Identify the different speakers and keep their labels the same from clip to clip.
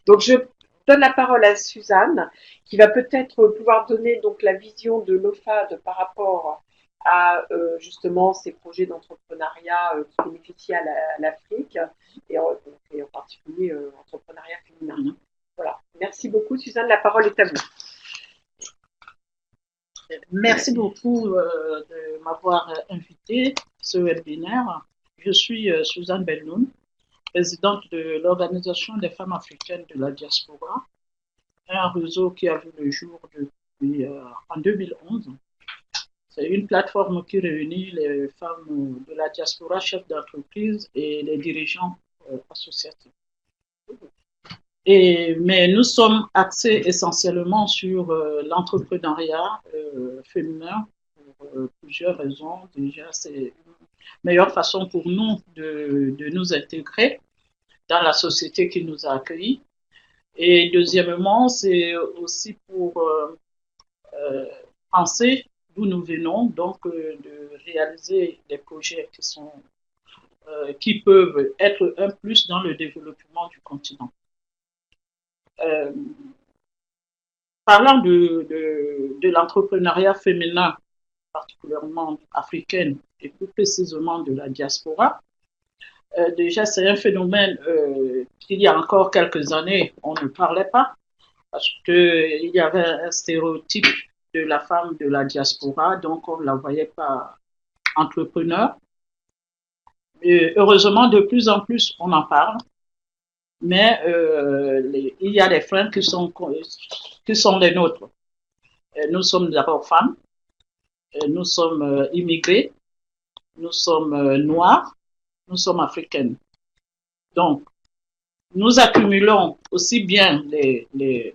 Speaker 1: Donc, je donne la parole à Suzanne, qui va peut-être pouvoir donner donc la vision de l'OFAD par rapport à justement ces projets d'entrepreneuriat qui bénéficient à l'Afrique et en particulier entrepreneuriat féminin. Voilà. Merci beaucoup, Suzanne. La parole est à vous.
Speaker 2: Merci beaucoup de m'avoir invité à ce webinaire. Je suis Suzanne Belloun, présidente de l'Organisation des femmes africaines de la diaspora, un réseau qui a vu le jour depuis en 2011. C'est une plateforme qui réunit les femmes de la diaspora, chefs d'entreprise et les dirigeants associatifs. Mais nous sommes axés essentiellement sur l'entrepreneuriat féminin pour plusieurs raisons. Déjà, c'est une meilleure façon pour nous de nous intégrer dans la société qui nous a accueillis. Et deuxièmement, c'est aussi pour penser d'où nous venons, donc de réaliser des projets qui peuvent être un plus dans le développement du continent. Euh, Parlant de l'entrepreneuriat féminin, particulièrement africaine, et plus précisément de la diaspora, déjà c'est un phénomène qu'il y a encore quelques années, on ne parlait pas, parce qu'il y avait un stéréotype de la femme de la diaspora, donc on ne la voyait pas entrepreneur. Et heureusement, de plus en plus, on en parle, mais il y a des freins qui sont les nôtres. Nous sommes d'abord femmes, nous sommes immigrés, nous sommes noirs, nous sommes africaines. Donc, nous accumulons aussi bien les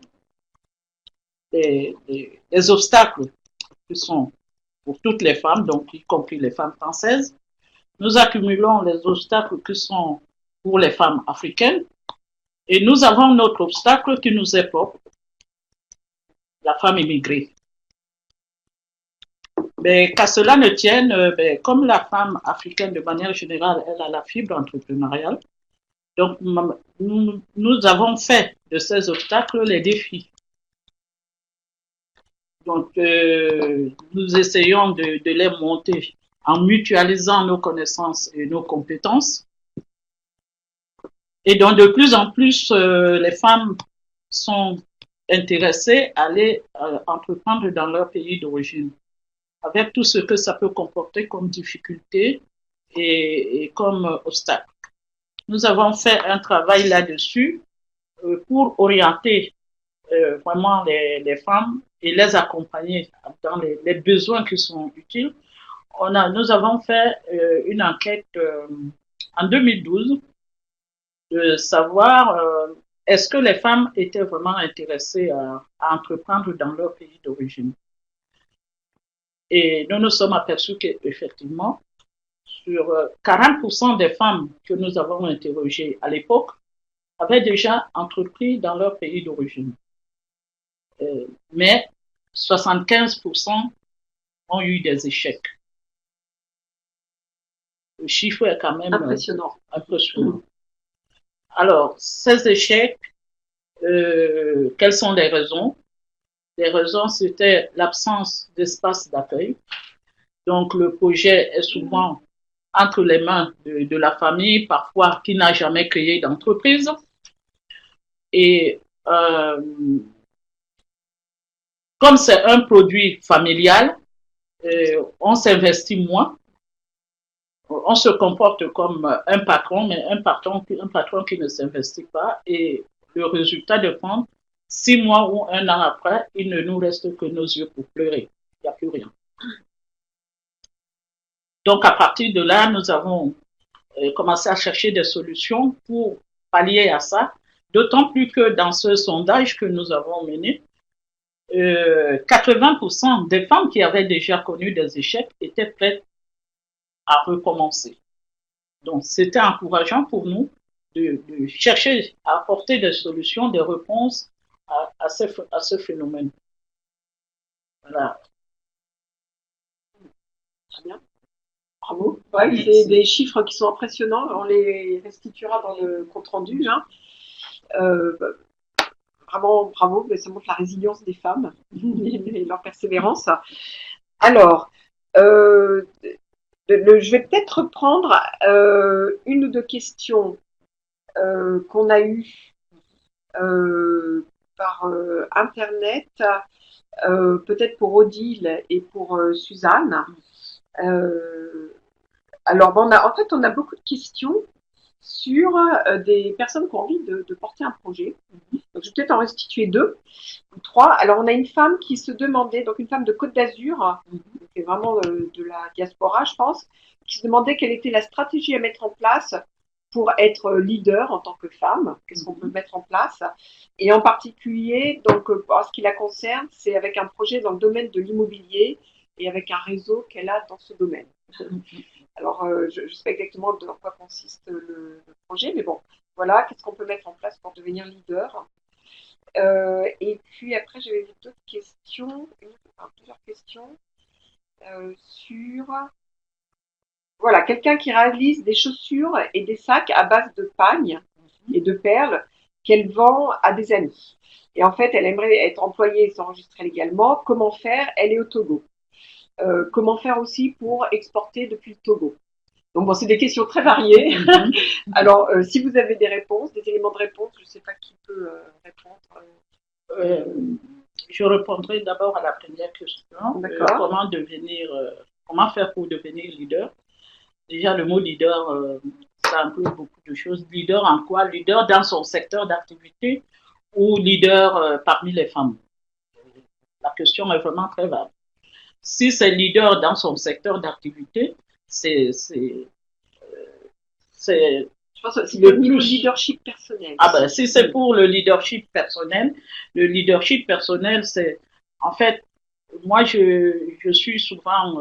Speaker 2: obstacles qui sont pour toutes les femmes, donc y compris les femmes françaises. Nous accumulons les obstacles qui sont pour les femmes africaines. Et nous avons notre obstacle qui nous est propre, la femme immigrée. Mais qu'à cela ne tienne, comme la femme africaine de manière générale, elle a la fibre entrepreneuriale, donc nous avons fait de ces obstacles les défis. Donc nous essayons de les monter en mutualisant nos connaissances et nos compétences. Et donc de plus en plus, les femmes sont intéressées à aller entreprendre dans leur pays d'origine, avec tout ce que ça peut comporter comme difficulté et comme obstacle. Nous avons fait un travail là-dessus pour orienter vraiment les femmes et les accompagner dans les besoins qui sont utiles. Nous avons fait une enquête en 2012 de savoir est-ce que les femmes étaient vraiment intéressées à entreprendre dans leur pays d'origine. Et nous nous sommes aperçus qu'effectivement, sur 40% des femmes que nous avons interrogées à l'époque avaient déjà entrepris dans leur pays d'origine. Mais 75% ont eu des échecs. Le chiffre est quand même impressionnant. Alors, ces échecs, quelles sont les raisons? Les raisons, c'était l'absence d'espace d'accueil. Donc, le projet est souvent entre les mains de la famille, parfois qui n'a jamais créé d'entreprise. Et comme c'est un produit familial, on s'investit moins. On se comporte comme un patron, mais un patron qui ne s'investit pas. Et le résultat de prendre 6 mois ou un an après, il ne nous reste que nos yeux pour pleurer. Il n'y a plus rien. Donc, à partir de là, nous avons commencé à chercher des solutions pour pallier à ça. D'autant plus que dans ce sondage que nous avons mené, 80% des femmes qui avaient déjà connu des échecs étaient prêtes à recommencer. Donc, c'était encourageant pour nous de chercher à apporter des solutions, des réponses à ce phénomène. Voilà.
Speaker 1: Très bien. Bravo. Ouais, c'est des chiffres qui sont impressionnants. On les restituera dans le compte rendu. Hein. Bah, vraiment bravo, mais ça montre la résilience des femmes et leur persévérance. Alors, je vais peut-être reprendre une ou deux questions qu'on a eues par Internet, peut-être pour Odile et pour Suzanne. Alors, bon, on a beaucoup de questions sur des personnes qui ont envie de porter un projet. Donc, je vais peut-être en restituer deux ou trois. Alors, on a une femme qui se demandait, donc une femme de Côte d'Azur, qui est vraiment de la diaspora, je pense, qui se demandait quelle était la stratégie à mettre en place pour être leader en tant que femme. Qu'est-ce qu'on peut mettre en place? Et en particulier, donc, en ce qui la concerne, c'est avec un projet dans le domaine de l'immobilier et avec un réseau qu'elle a dans ce domaine. Alors, je ne sais pas exactement dans quoi consiste le projet, mais bon, voilà, qu'est-ce qu'on peut mettre en place pour devenir leader. Et puis après, j'avais d'autres questions, plusieurs questions sur, voilà, quelqu'un qui réalise des chaussures et des sacs à base de pagne et de perles qu'elle vend à des amis. Et en fait, elle aimerait être employée et s'enregistrer légalement. Comment faire? Elle est au Togo. Comment faire aussi pour exporter depuis le Togo? Donc bon, c'est des questions très variées. Alors, si vous avez des réponses, des éléments de réponse, je ne sais pas qui peut répondre.
Speaker 2: Je répondrai d'abord à la première question. Comment faire pour devenir leader? Déjà, le mot leader, ça inclut beaucoup de choses. Leader en quoi? Leader dans son secteur d'activité ou leader parmi les femmes? La question est vraiment très vaste. Si c'est leader dans son secteur d'activité, c'est
Speaker 1: je pense que c'est le leadership personnel.
Speaker 2: Ah ben, si c'est pour le leadership personnel, c'est en fait, moi je suis souvent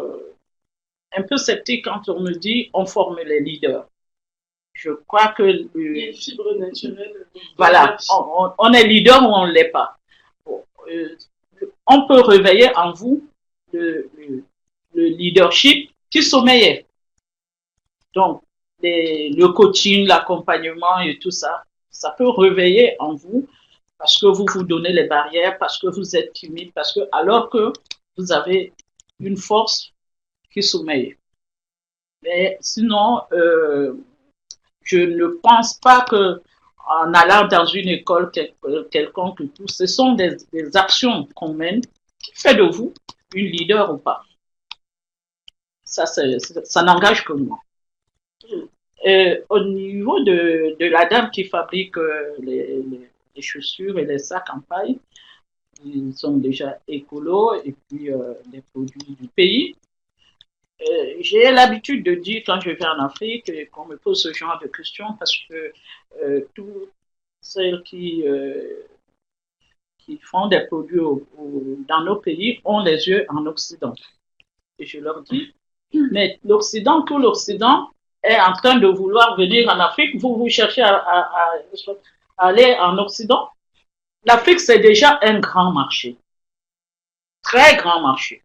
Speaker 2: un peu sceptique quand on me dit on forme les leaders. Je crois que
Speaker 3: il y a une fibre naturelle.
Speaker 2: Voilà, on est leader ou on ne l'est pas. Bon, on peut réveiller en vous le leadership qui sommeillait. Donc, le coaching, l'accompagnement et tout ça, ça peut réveiller en vous parce que vous vous donnez les barrières, parce que vous êtes timide, parce que alors que vous avez une force qui sommeille. Mais sinon, je ne pense pas que en allant dans une école quelconque, tout, ce sont des actions qu'on mène qui fait de vous une leader ou pas. Ça n'engage que moi. Au niveau de la dame qui fabrique les chaussures et les sacs en paille, ils sont déjà écolos et puis des produits du pays. J'ai l'habitude de dire quand je vais en Afrique qu'on me pose ce genre de questions parce que toutes celles qui font des produits dans nos pays ont les yeux en Occident. Et je leur dis, mais l'Occident, tout l'Occident est en train de vouloir venir en Afrique. Vous cherchez à aller en Occident. L'Afrique, c'est déjà un grand marché. Très grand marché.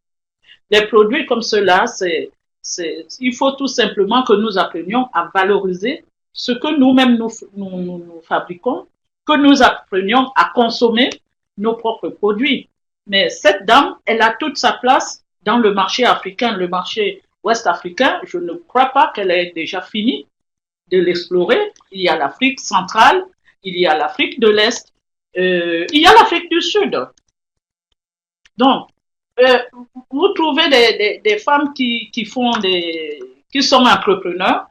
Speaker 2: Les produits comme ceux-là, il faut tout simplement que nous apprenions à valoriser ce que nous-mêmes nous fabriquons, que nous apprenions à consommer nos propres produits. Mais cette dame, elle a toute sa place dans le marché africain, le marché ouest-africain. Je ne crois pas qu'elle ait déjà fini de l'explorer. Il y a l'Afrique centrale, il y a l'Afrique de l'Est, il y a l'Afrique du Sud. Donc, vous trouvez des femmes qui sont entrepreneurs,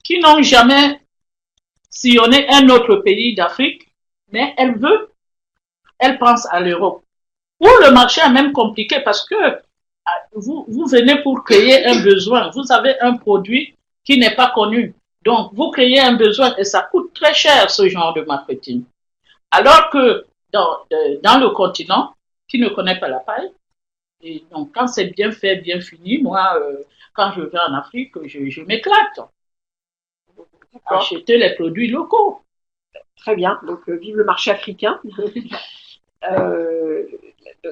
Speaker 2: qui n'ont jamais sillonné un autre pays d'Afrique, mais elles pensent à l'Europe. Où le marché est même compliqué parce que vous venez pour créer un besoin. Vous avez un produit qui n'est pas connu. Donc, vous créez un besoin et ça coûte très cher ce genre de marketing. Alors que dans le continent, qui ne connaît pas la paille, et donc, quand c'est bien fait, bien fini, moi, quand je vais en Afrique, je m'éclate. Acheter les produits locaux.
Speaker 1: Très bien. Donc, vive le marché africain.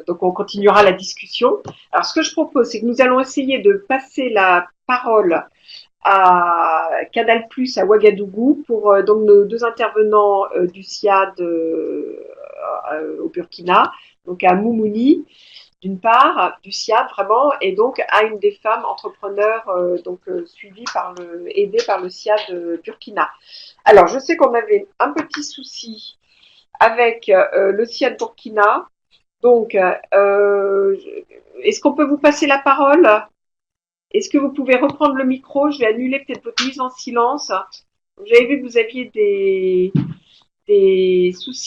Speaker 1: Donc, on continuera la discussion. Alors, ce que je propose, c'est que nous allons essayer de passer la parole à Canal+ à Ouagadougou pour donc nos deux intervenants du SIAD au Burkina, donc à Moumouni d'une part, du SIAD vraiment, et donc à une des femmes entrepreneurs aidée par le SIAD Burkina. Alors, je sais qu'on avait un petit souci avec le SIAD Burkina. Donc, est-ce qu'on peut vous passer la parole? Est-ce que vous pouvez reprendre le micro? Je vais annuler peut-être votre mise en silence. J'avais vu que vous aviez des soucis.